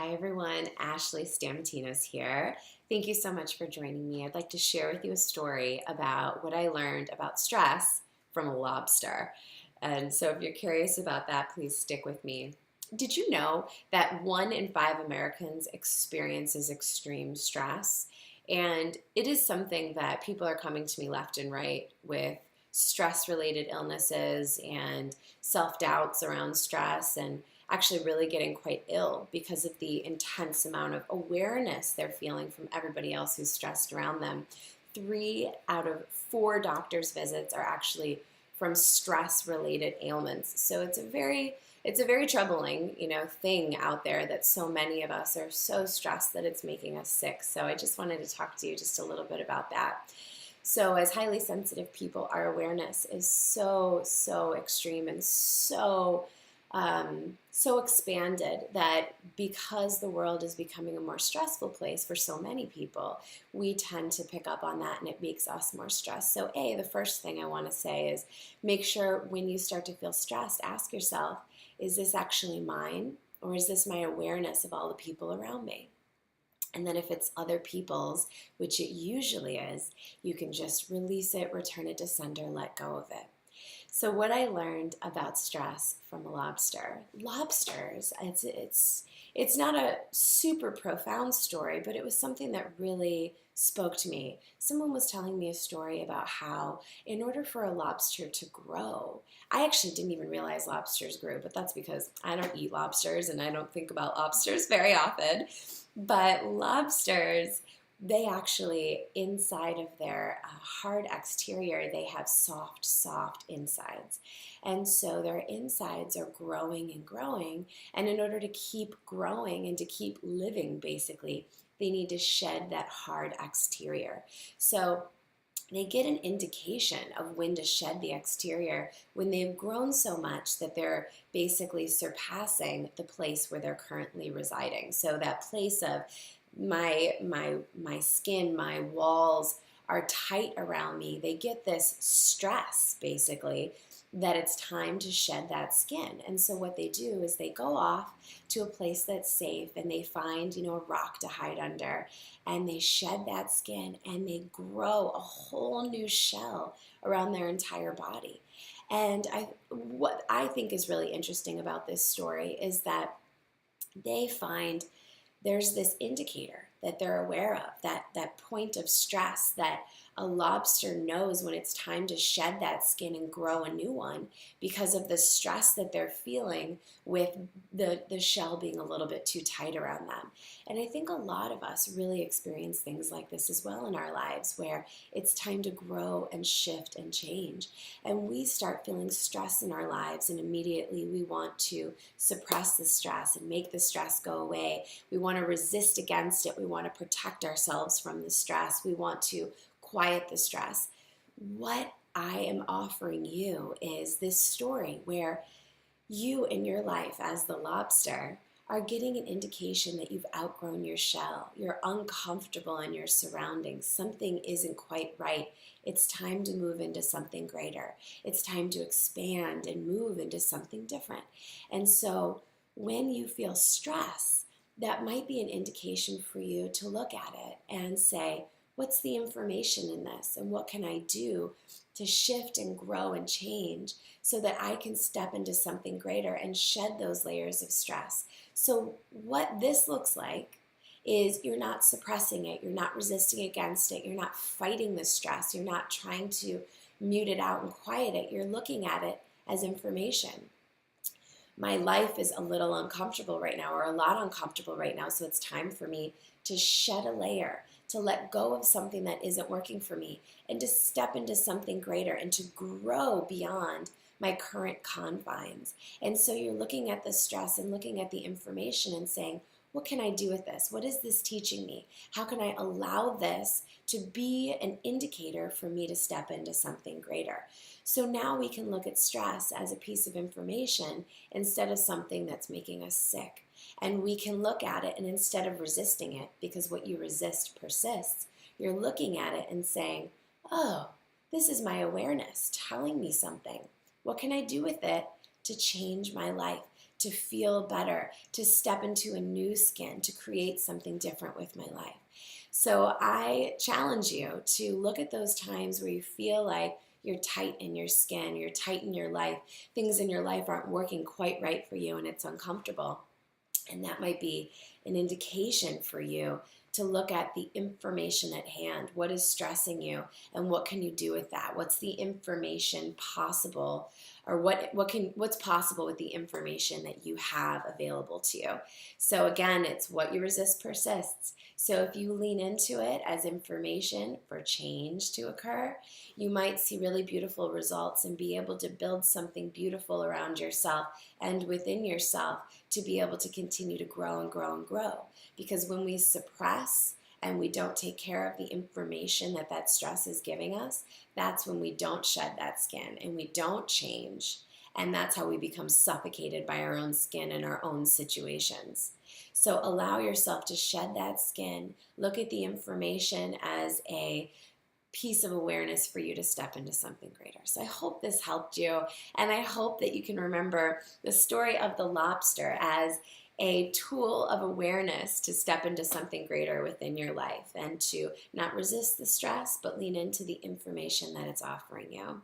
Hi everyone, Ashley Stamatinos here. Thank you so much for joining me. I'd like to share with you a story about what I learned about stress from a lobster. And so if you're curious about that, please stick with me. Did you know that 1 in 5 Americans experiences extreme stress? And it is something that people are coming to me left and right with stress related illnesses and self doubts around stress and actually really getting quite ill because of the intense amount of awareness they're feeling from everybody else who's stressed around them. 3 out of 4 doctor's visits are actually from stress related ailments. So it's a very troubling, thing out there that so many of us are so stressed that it's making us sick. So I just wanted to talk to you just a little bit about that. So as highly sensitive people, our awareness is so extreme and so expanded that because the world is becoming a more stressful place for so many people, we tend to pick up on that and it makes us more stressed. So the first thing I want to say is make sure when you start to feel stressed, ask yourself, is this actually mine or is this my awareness of all the people around me? And then if it's other people's, which it usually is, you can just release it, return it to sender, let go of it. So what I learned about stress from a lobsters, it's not a super profound story, but it was something that really spoke to me. Someone was telling me a story about how in order for a lobster to grow, I actually didn't even realize lobsters grew, but that's because I don't eat lobsters and I don't think about lobsters very often. But lobsters, they actually, inside of their hard exterior, they have soft insides. And so their insides are growing and growing. And in order to keep growing and to keep living, basically, they need to shed that hard exterior. So they get an indication of when to shed the exterior when they've grown so much that they're basically surpassing the place where they're currently residing. So that place of my skin, my walls are tight around me. They get this stress basically that it's time to shed that skin. And so what they do is they go off to a place that's safe and they find, a rock to hide under and they shed that skin and they grow a whole new shell around their entire body. And what I think is really interesting about this story is that they find there's this indicator that they're aware of, that point of stress that a lobster knows when it's time to shed that skin and grow a new one because of the stress that they're feeling with the shell being a little bit too tight around them. And I think a lot of us really experience things like this as well in our lives where it's time to grow and shift and change. And we start feeling stress in our lives and immediately we want to suppress the stress and make the stress go away. We want to resist against it. We want to protect ourselves from the stress. We want to quiet the stress. What I am offering you is this story where you in your life as the lobster are getting an indication that you've outgrown your shell. You're uncomfortable in your surroundings. Something isn't quite right. It's time to move into something greater. It's time to expand and move into something different. And so when you feel stress, that might be an indication for you to look at it and say, what's the information in this? And what can I do to shift and grow and change so that I can step into something greater and shed those layers of stress? So what this looks like is you're not suppressing it, you're not resisting against it, you're not fighting the stress, you're not trying to mute it out and quiet it, you're looking at it as information. My life is a little uncomfortable right now or a lot uncomfortable right now, so it's time for me to shed a layer, to let go of something that isn't working for me and to step into something greater and to grow beyond my current confines. And so you're looking at the stress and looking at the information and saying, what can I do with this? What is this teaching me? How can I allow this to be an indicator for me to step into something greater? So now we can look at stress as a piece of information instead of something that's making us sick. And we can look at it and instead of resisting it, because what you resist persists, you're looking at it and saying, oh, this is my awareness telling me something. What can I do with it to change my life, to feel better, to step into a new skin, to create something different with my life. So I challenge you to look at those times where you feel like you're tight in your skin, you're tight in your life, things in your life aren't working quite right for you and it's uncomfortable. And that might be an indication for you to look at the information at hand. What is stressing you and what can you do with that? What's the information possible, or what's possible with the information that you have available to you? So again, it's what you resist persists. So if you lean into it as information for change to occur, you might see really beautiful results and be able to build something beautiful around yourself and within yourself to be able to continue to grow and grow and grow. Because when we suppress and we don't take care of the information that that stress is giving us, that's when we don't shed that skin and we don't change. And that's how we become suffocated by our own skin and our own situations. So allow yourself to shed that skin. Look at the information as a piece of awareness for you to step into something greater. So I hope this helped you, and I hope that you can remember the story of the lobster as a tool of awareness to step into something greater within your life and to not resist the stress, but lean into the information that it's offering you.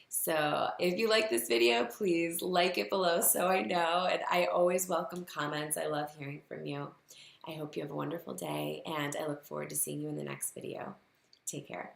So if you like this video, please like it below so I know, and I always welcome comments. I love hearing from you. I hope you have a wonderful day, and I look forward to seeing you in the next video. Take care.